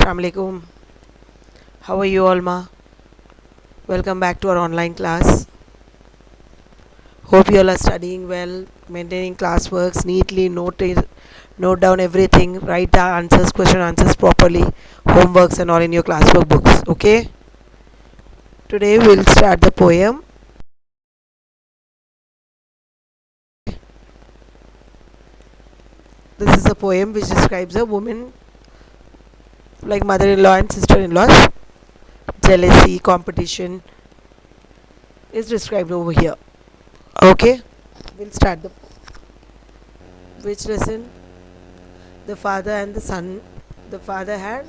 Assalamu alaikum. How are you all, ma? Welcome back to our online class. Hope you all are studying well, maintaining classworks neatly, note down everything, write the answers, question answers properly, homeworks and all in your classwork books. Okay? Today we'll start the poem. This is a poem which describes a woman like mother-in-law and sister-in-laws. Jealousy, competition is described over here. Okay? We'll start the which lesson? The father and the son. The father had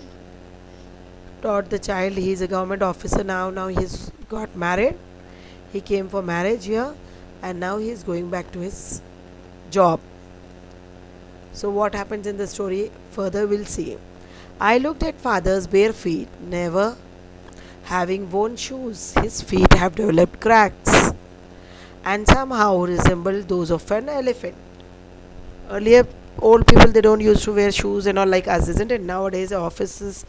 taught the child. He is a government officer now he's got married. He came for marriage here and now he is going back to his job. So what happens in the story further we'll see. I looked at father's bare feet, never having worn shoes. His feet have developed cracks and somehow resemble those of an elephant. Earlier old people, they don't used to wear shoes and all like us, isn't it? Nowadays offices,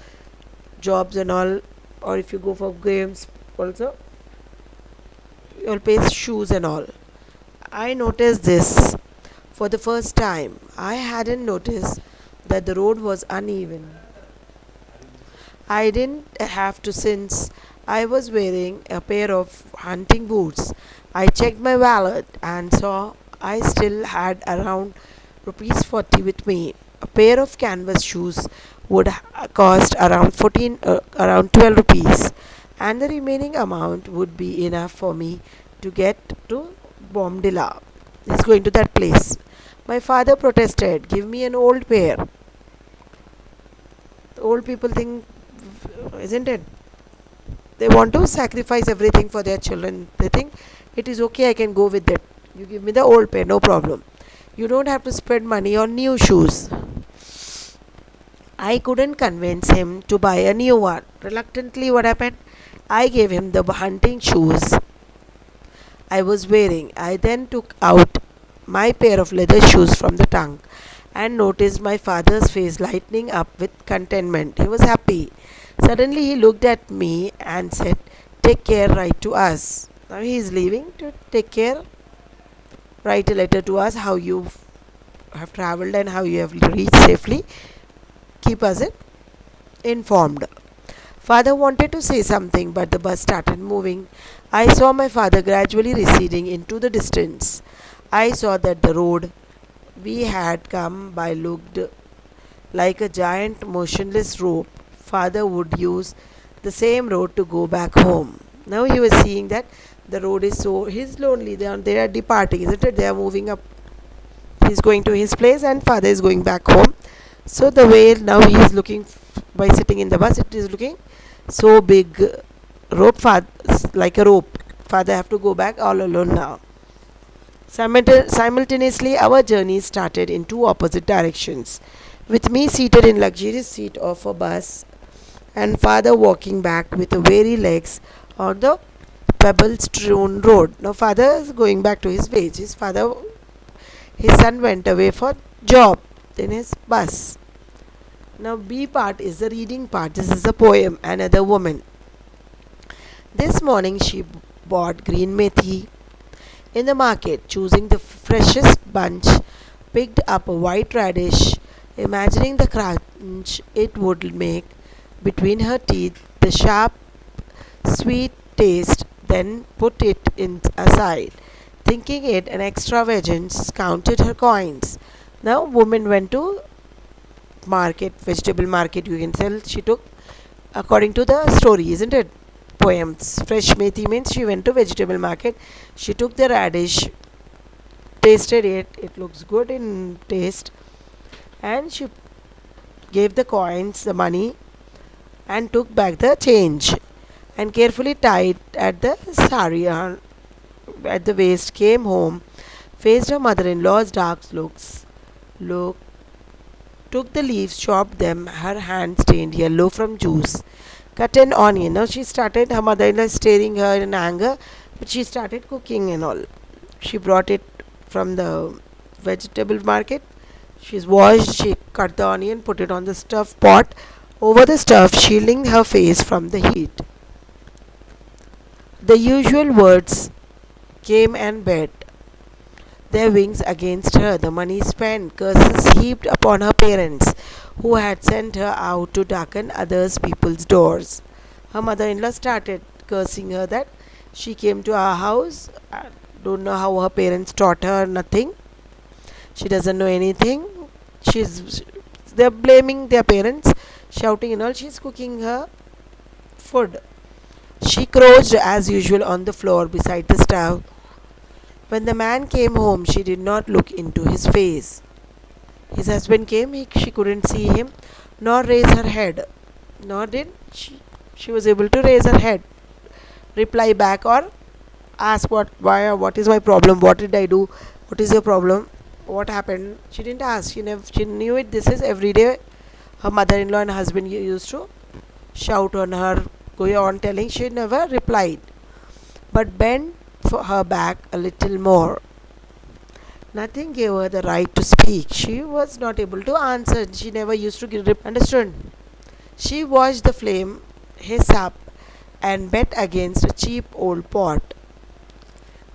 jobs and all, or if you go for games also, you'll pay shoes and all. I noticed this for the first time. I hadn't noticed that the road was uneven. I didn't have to since I was wearing a pair of hunting boots. I checked my wallet and saw I still had around rupees 40 with me. A pair of canvas shoes would cost around 12 rupees, and the remaining amount would be enough for me to get to Bomdila. He's going to that place. My father protested, "Give me an old pair." The old people think, isn't it? They want to sacrifice everything for their children. They think it is okay, I can go with it. You give me the old pair, no problem. You don't have to spend money on new shoes. I couldn't convince him to buy a new one. Reluctantly, what happened? I gave him the hunting shoes I was wearing. I then took out my pair of leather shoes from the trunk and noticed my father's face lighting up with contentment. He was happy. Suddenly he looked at me and said, "Take care, write to us." Now he is leaving to take care, write a letter to us how you have traveled and how you have reached safely. Keep us informed. Father wanted to say something, but the bus started moving. I saw my father gradually receding into the distance. I saw that the road we had come by looked like a giant motionless rope. Father would use the same road to go back home. Now he was seeing that the road is so, he's lonely, they are departing, isn't it? They are moving up. He's going to his place and father is going back home. So the way now he is looking by sitting in the bus, it is looking so big rope, like a rope. Father have to go back all alone now. Simultaneously, our journey started in two opposite directions. With me seated in luxurious seat of a bus, and father walking back with weary legs on the pebble-strewn road. Now father is going back to his village. His son went away for job in his bus. Now B part is the reading part. This is a poem. Another woman. This morning she bought green methi in the market, choosing the freshest bunch, picked up a white radish, imagining the crunch it would make between her teeth, the sharp, sweet taste, then put it aside. Thinking it an extravagance, counted her coins. Now woman went to market, vegetable market you can tell. She took, according to the story, isn't it? Poems. Fresh methi means she went to vegetable market. She took the radish, tasted it. It looks good in taste, and she gave the coins, the money, and took back the change, and carefully tied at the sari at the waist. Came home, faced her mother-in-law's dark looks. Took the leaves, chopped them. Her hand stained yellow from juice. Cut an onion. Now she started, her mother-in-law staring her in anger, but she started cooking and all. She brought it from the vegetable market. She's washed, she cut the onion, put it on the stuff pot, over the stove, shielding her face from the heat. The usual words came and beat their wings against her. The money spent, curses heaped upon her parents, who had sent her out to darken others people's doors. Her mother-in-law started cursing her that she came to our house. I don't know how her parents taught her nothing. She doesn't know anything. She's they're blaming their parents, shouting and all. She's cooking her food. She crouched as usual on the floor beside the stove. When the man came home, she did not look into his face. His husband came, she couldn't see him, nor raise her head. Nor did she was able to raise her head, reply back, or ask what is my problem, what did I do, what is your problem, what happened. She didn't ask. She knew it. This is every day. Her mother-in-law and husband used to shout on her, go on telling. She never replied, but bent for her back a little more. Nothing gave her the right to speak. She was not able to answer. She never used to give understood. She watched the flame hiss up and bet against a cheap old pot.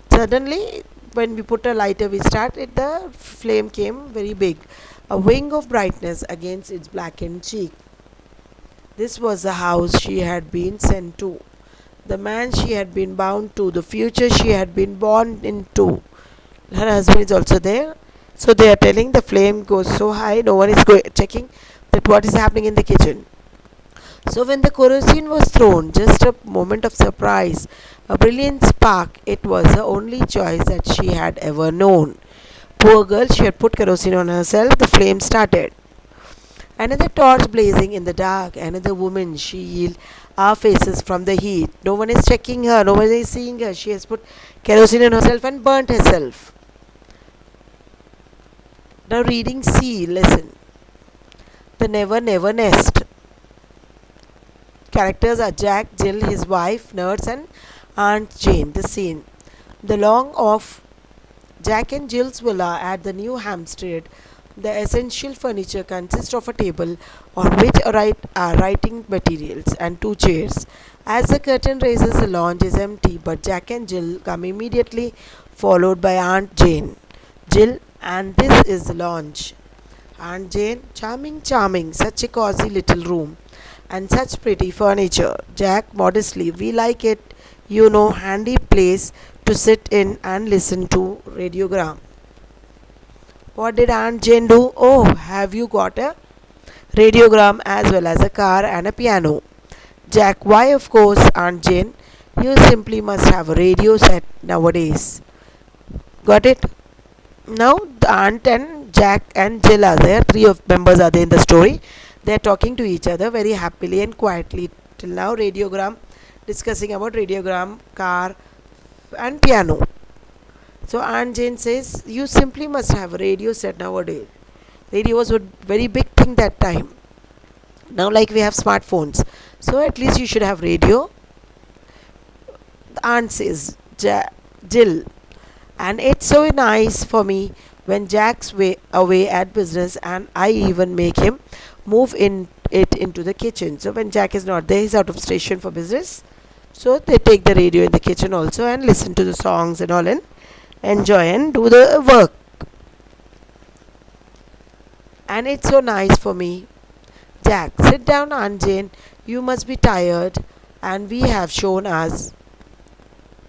Suddenly, when we put a lighter, we started. The flame came very big, a wing of brightness against its blackened cheek. This was the house she had been sent to, the man she had been bound to, the future she had been born into. Her husband is also there. So they are telling the flame goes so high, no one is checking that what is happening in the kitchen. So when the kerosene was thrown, just a moment of surprise, a brilliant spark, it was the only choice that she had ever known. Poor girl, she had put kerosene on herself, the flame started. Another torch blazing in the dark, another woman, shield our faces from the heat. No one is checking her, no one is seeing her. She has put kerosene on herself and burnt herself. Now reading C, listen. The Never Never Nest. Characters are Jack, Jill, his wife, nurse, and Aunt Jane. The scene. The long of Jack and Jill's villa at the New Hampstead. The essential furniture consists of a table on which are writing materials and two chairs. As the curtain raises, the lounge is empty, but Jack and Jill come immediately, followed by Aunt Jane. Jill, and this is the lounge. Aunt Jane, charming, charming, such a cozy little room, and such pretty furniture. Jack, modestly, we like it, you know, handy place to sit in and listen to radiogram. What did Aunt Jane do? Oh, have you got a radiogram as well as a car and a piano? Jack, why of course, Aunt Jane. You simply must have a radio set nowadays. Got it? Now the aunt and Jack and Jill are there. Three of members are there in the story. They are talking to each other very happily and quietly. Till now, radiogram, discussing about radiogram, car and piano. So Aunt Jane says, you simply must have a radio set nowadays. Radio was a very big thing that time. Now like we have smartphones. So at least you should have radio. The aunt says, Jill. And it's so nice for me when Jack's away at business and I even make him move it into the kitchen. So when Jack is not there, he's out of station for business. So they take the radio in the kitchen also and listen to the songs and all and enjoy and do the work. And it's so nice for me. Jack, sit down, Aunt Jane. You must be tired and we have shown us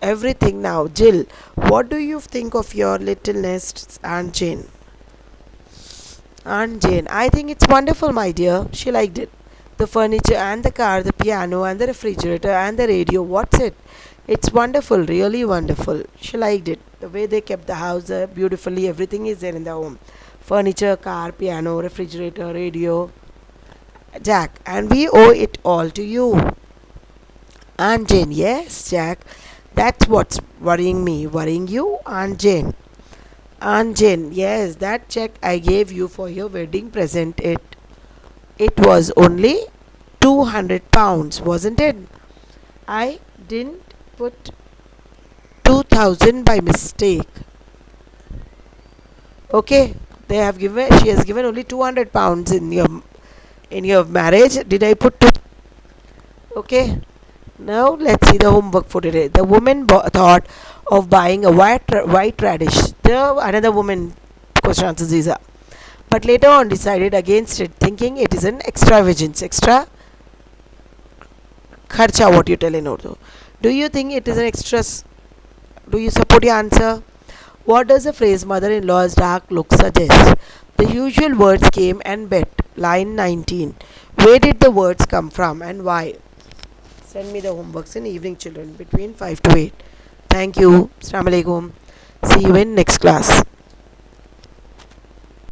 everything now. Jill, what do you think of your little nest, Aunt Jane? Aunt Jane, I think it's wonderful, my dear. She liked it. The furniture and the car, the piano and the refrigerator and the radio. What's it? It's wonderful, really wonderful. She liked it. The way they kept the house beautifully, everything is there in the home. Furniture, car, piano, refrigerator, radio. Jack, and we owe it all to you. Aunt Jane, yes, Jack. That's what's worrying me. Worrying you, Aunt Jane? Aunt Jane, yes, that check I gave you for your wedding present, it was only £200, wasn't it? I didn't put 2,000 by mistake. Okay, she has given only £200 in your in your marriage. Did I put two? Okay. Now let's see the homework for today. The woman thought of buying a white radish. The another woman, question answers these are, but later on decided against it, thinking it is an extravagance. Extra kharcha, what you tell in Urdu. Do you think it is an extra? Do you support your answer? What does the phrase mother-in-law's dark look suggest? The usual words came and bet. Line 19. Where did the words come from and why? Send me the homeworks in evening, children, between 5 to 8. Thank you. Assalamu alaikum. See you in next class.